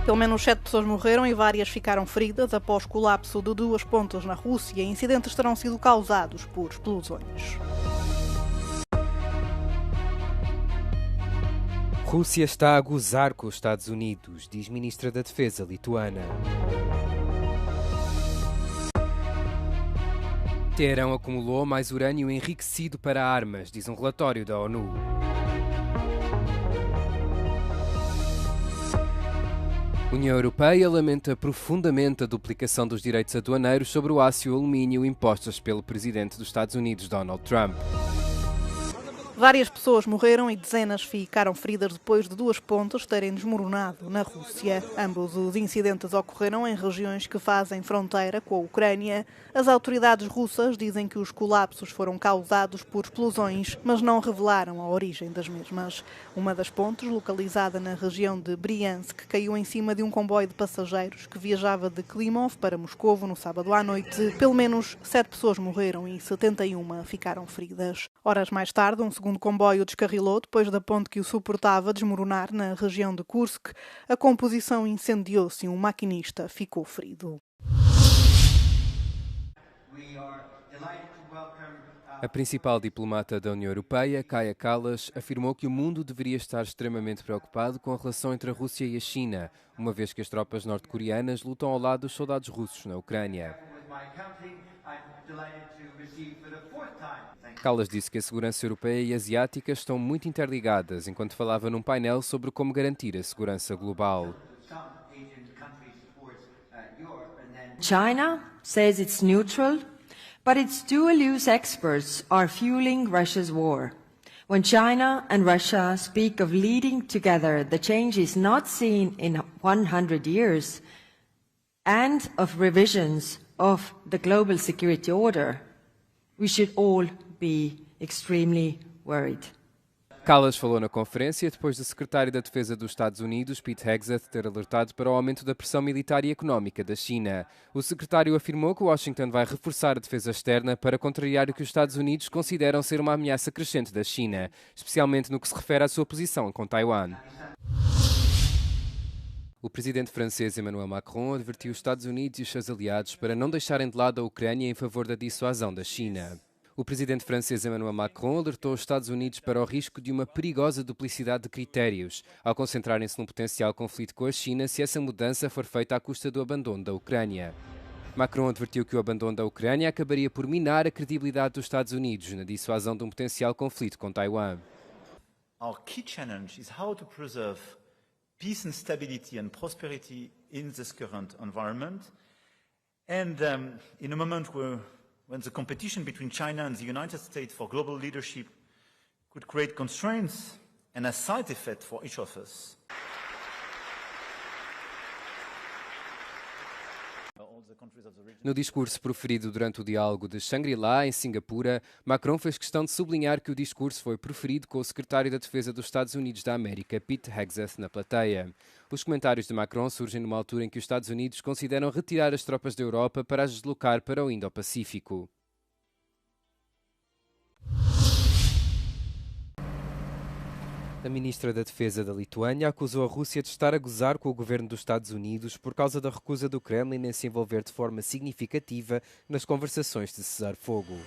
Pelo menos 7 pessoas morreram e várias ficaram feridas após colapso de 2 pontes na Rússia. Incidentes terão sido causados por explosões. Rússia está a gozar com os Estados Unidos, diz ministra da Defesa lituana. Teherão acumulou mais urânio enriquecido para armas, diz um relatório da ONU. A União Europeia lamenta profundamente a duplicação dos direitos aduaneiros sobre o aço e o alumínio impostos pelo presidente dos Estados Unidos, Donald Trump. Várias pessoas morreram e dezenas ficaram feridas depois de 2 pontes terem desmoronado na Rússia. Ambos os incidentes ocorreram em regiões que fazem fronteira com a Ucrânia. As autoridades russas dizem que os colapsos foram causados por explosões, mas não revelaram a origem das mesmas. Uma das pontes, localizada na região de Briansk, caiu em cima de um comboio de passageiros que viajava de Klimov para Moscovo no sábado à noite. Pelo menos 7 pessoas morreram e 71 ficaram feridas. Horas mais tarde, um segundo comboio descarrilou depois da ponte que o suportava desmoronar na região de Kursk. A composição incendiou-se e um maquinista ficou ferido. A principal diplomata da União Europeia, Kaja Kallas, afirmou que o mundo deveria estar extremamente preocupado com a relação entre a Rússia e a China, uma vez que as tropas norte-coreanas lutam ao lado dos soldados russos na Ucrânia. Kallas disse que a segurança europeia e asiática estão muito interligadas, enquanto falava num painel sobre como garantir a segurança global. China says it's neutral, but its dual-use experts are fueling Russia's war. When China and Russia speak of leading together, the change is not seen in 100 years, and of revisions of the global security order, we should all be extremely worried. Kallas falou na conferência depois do secretário da Defesa dos Estados Unidos, Pete Hegseth, ter alertado para o aumento da pressão militar e económica da China. O secretário afirmou que Washington vai reforçar a defesa externa para contrariar o que os Estados Unidos consideram ser uma ameaça crescente da China, especialmente no que se refere à sua posição com Taiwan. O presidente francês Emmanuel Macron advertiu os Estados Unidos e os seus aliados para não deixarem de lado a Ucrânia em favor da dissuasão da China. O presidente francês Emmanuel Macron alertou os Estados Unidos para o risco de uma perigosa duplicidade de critérios, ao concentrarem-se num potencial conflito com a China se essa mudança for feita à custa do abandono da Ucrânia. Macron advertiu que o abandono da Ucrânia acabaria por minar a credibilidade dos Estados Unidos na dissuasão de um potencial conflito com Taiwan. Our key challenge is how to preserve peace and stability and prosperity in this current environment, and in a moment when the competition between China and the United States for global leadership could create constraints and a side effect for each of us. No discurso proferido durante o diálogo de Shangri-La, em Singapura, Macron fez questão de sublinhar que o discurso foi proferido com o secretário da Defesa dos Estados Unidos da América, Pete Hegseth, na plateia. Os comentários de Macron surgem numa altura em que os Estados Unidos consideram retirar as tropas da Europa para as deslocar para o Indo-Pacífico. A ministra da Defesa da Lituânia acusou a Rússia de estar a gozar com o governo dos Estados Unidos por causa da recusa do Kremlin em se envolver de forma significativa nas conversações de cessar-fogo.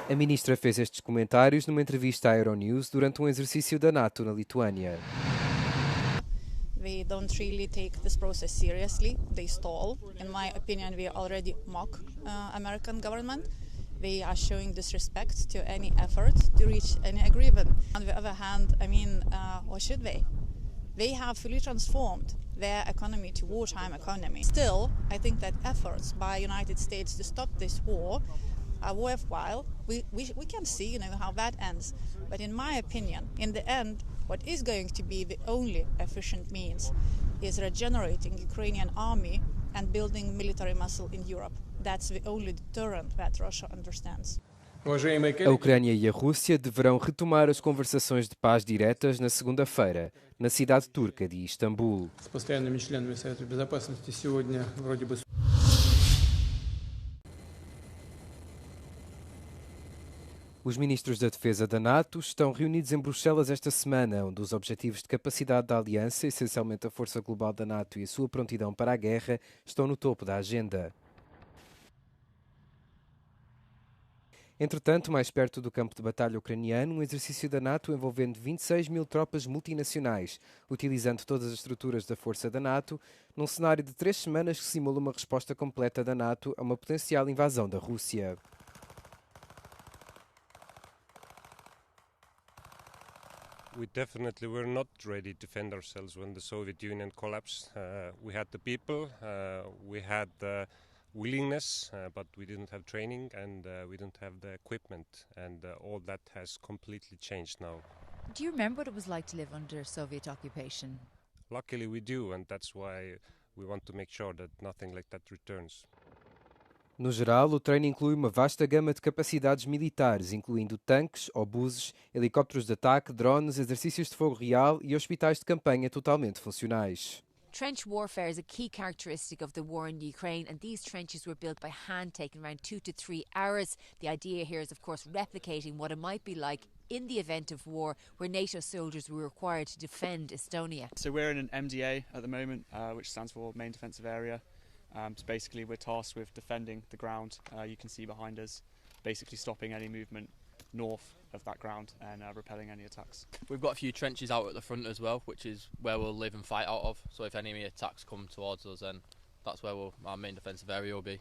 A ministra fez estes comentários numa entrevista à Euronews durante um exercício da NATO na Lituânia. We don't really take this process seriously. They stall. In my opinion, we already mock American government. They are showing disrespect to any effort to reach any agreement. On the other hand, or should they? They have fully transformed their economy to wartime economy. Still, I think that efforts by United States to stop this war are worthwhile. We can see, how that ends. But in my opinion, in the end, what is going to be the only efficient means is regenerating Ukrainian army and building military muscle in Europe. That's the only deterrent that Russia understands. A Ucrânia e a Rússia deverão retomar as conversações de paz diretas na segunda-feira, na cidade turca de Istambul. Os ministros da Defesa da NATO estão reunidos em Bruxelas esta semana, onde os objetivos de capacidade da aliança, essencialmente a força global da NATO e a sua prontidão para a guerra, estão no topo da agenda. Entretanto, mais perto do campo de batalha ucraniano, um exercício da NATO envolvendo 26 mil tropas multinacionais, utilizando todas as estruturas da força da NATO, num cenário de 3 semanas que simula uma resposta completa da NATO a uma potencial invasão da Rússia. We definitely were not ready to defend ourselves when the Soviet Union collapsed. We had the people, we had the willingness, but we didn't have training and we didn't have the equipment, and all that has completely changed now. Do you remember what it was like to live under Soviet occupation? Luckily we do, and that's why we want to make sure that nothing like that returns. No geral, o treino inclui uma vasta gama de capacidades militares, incluindo tanques, obuses, helicópteros de ataque, drones, exercícios de fogo real e hospitais de campanha totalmente funcionais. Trench warfare is a key characteristic of the war in Ukraine, and these trenches were built by hand, taking around 2 to 3 hours. The idea here is, of course, replicating what it might be like in the event of war, where NATO soldiers were required to defend Estonia. So we're in an MDA at the moment, which stands for Main Defensive Area. So basically we're tasked with defending the ground you can see behind us, basically stopping any movement north of that ground and repelling any attacks. We've got a few trenches out at the front as well, which is where we'll live and fight out of. So if enemy attacks come towards us, then that's where our main defensive area will be.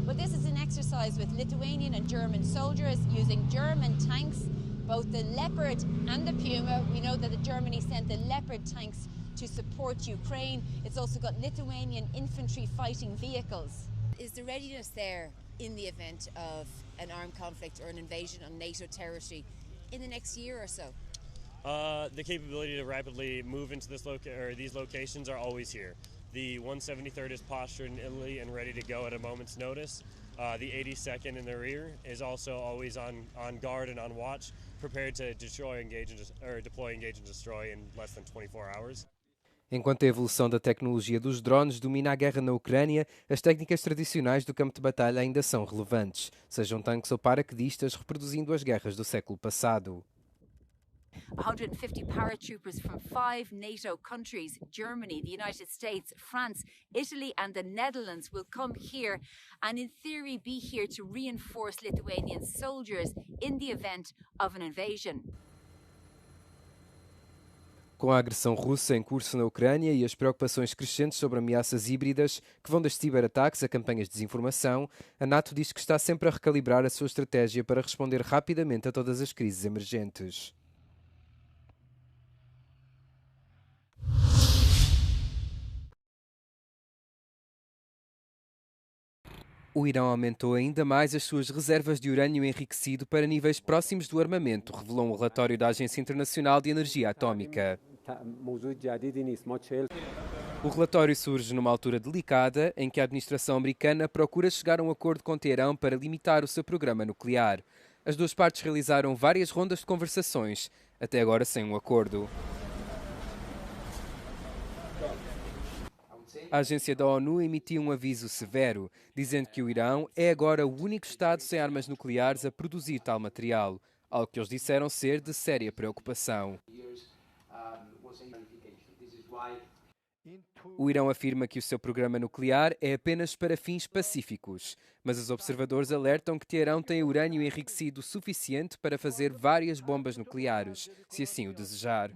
Well, this is an exercise with Lithuanian and German soldiers using German tanks, both the Leopard and the Puma. We know that Germany sent the Leopard tanks to support Ukraine. It's also got Lithuanian infantry fighting vehicles. Is the readiness there in the event of an armed conflict or an invasion on NATO territory in the next year or so? The capability to rapidly move into these locations are always here. The 173rd is postured in Italy and ready to go at a moment's notice. The 82nd in the rear is also always on guard and on watch, prepared to deploy, engage, and destroy in less than 24 hours. Enquanto a evolução da tecnologia dos drones domina a guerra na Ucrânia, as técnicas tradicionais do campo de batalha ainda são relevantes, sejam tanques ou paraquedistas, reproduzindo as guerras do século passado. 150 paratroopers from 5 NATO countries, Germany, the United States, France, Italy and the Netherlands will come here and in theory be here to reinforce Lithuanian soldiers in the event of an invasion. Com a agressão russa em curso na Ucrânia e as preocupações crescentes sobre ameaças híbridas, que vão desde ciberataques a campanhas de desinformação, a NATO diz que está sempre a recalibrar a sua estratégia para responder rapidamente a todas as crises emergentes. O Irão aumentou ainda mais as suas reservas de urânio enriquecido para níveis próximos do armamento, revelou um relatório da Agência Internacional de Energia Atómica. O relatório surge numa altura delicada em que a administração americana procura chegar a um acordo com Teherão para limitar o seu programa nuclear. As duas partes realizaram várias rondas de conversações, até agora sem um acordo. A agência da ONU emitiu um aviso severo, dizendo que o Irão é agora o único Estado sem armas nucleares a produzir tal material, algo que eles disseram ser de séria preocupação. O Irão afirma que o seu programa nuclear é apenas para fins pacíficos, mas os observadores alertam que Teherão tem urânio enriquecido suficiente para fazer várias bombas nucleares, se assim o desejar.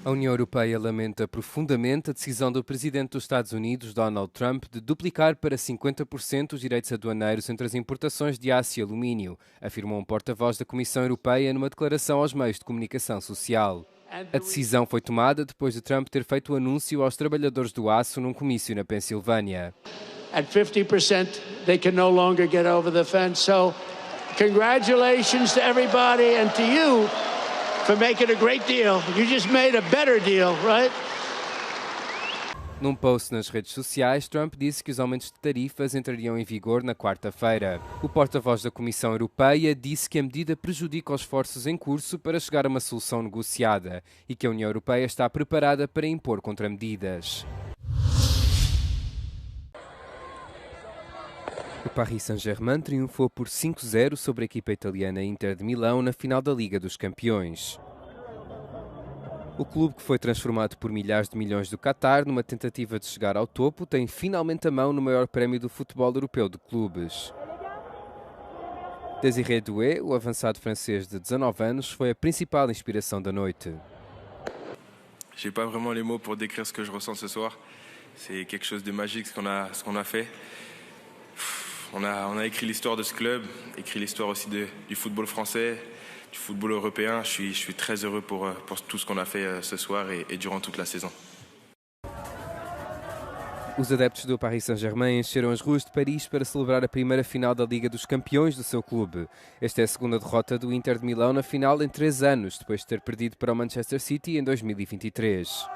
A União Europeia lamenta profundamente a decisão do presidente dos Estados Unidos, Donald Trump, de duplicar para 50% os direitos aduaneiros entre as importações de aço e alumínio, afirmou um porta-voz da Comissão Europeia numa declaração aos meios de comunicação social. A decisão foi tomada depois de Trump ter feito o anúncio aos trabalhadores do aço num comício na Pensilvânia. At 50%, they can no longer get over the fence. So, congratulations to everybody and to you for making a great deal. You just made a better deal, right? Num post nas redes sociais, Trump disse que os aumentos de tarifas entrariam em vigor na quarta-feira. O porta-voz da Comissão Europeia disse que a medida prejudica os esforços em curso para chegar a uma solução negociada e que a União Europeia está preparada para impor contramedidas. Paris Saint-Germain triunfou por 5-0 sobre a equipa italiana Inter de Milão na final da Liga dos Campeões. O clube, que foi transformado por milhares de milhões do Qatar numa tentativa de chegar ao topo, tem finalmente a mão no maior prémio do futebol europeu de clubes. Désiré Doué, o avançado francês de 19 anos, foi a principal inspiração da noite. J'ai pas vraiment les mots pour décrire ce que je ressens ce soir. C'est quelque chose de magique ce qu'on a fait. On a écrit l'histoire de ce club, écrit l'histoire aussi du football français, du football européen. Je suis très heureux pour tout ce qu'on a fait ce soir et durant toute la saison. Os adeptos do Paris Saint-Germain encheram as ruas de Paris para celebrar a primeira final da Liga dos Campeões do seu clube. Esta é a segunda derrota do Inter de Milão na final em 3 anos, depois de ter perdido para o Manchester City em 2023.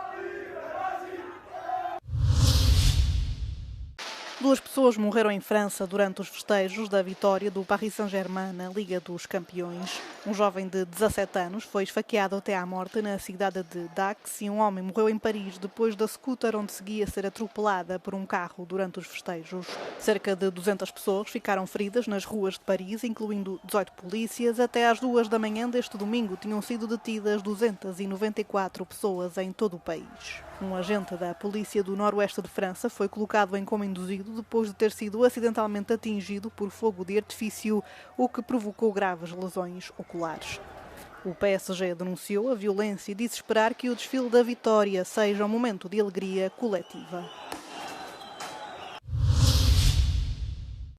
2 pessoas morreram em França durante os festejos da vitória do Paris Saint-Germain na Liga dos Campeões. Um jovem de 17 anos foi esfaqueado até à morte na cidade de Dax e um homem morreu em Paris depois da scooter onde seguia ser atropelada por um carro durante os festejos. Cerca de 200 pessoas ficaram feridas nas ruas de Paris, incluindo 18 polícias. Até às 2 da manhã deste domingo tinham sido detidas 294 pessoas em todo o país. Um agente da polícia do noroeste de França foi colocado em coma induzido depois de ter sido acidentalmente atingido por fogo de artifício, o que provocou graves lesões oculares. O PSG denunciou a violência e disse esperar que o desfile da vitória seja um momento de alegria coletiva.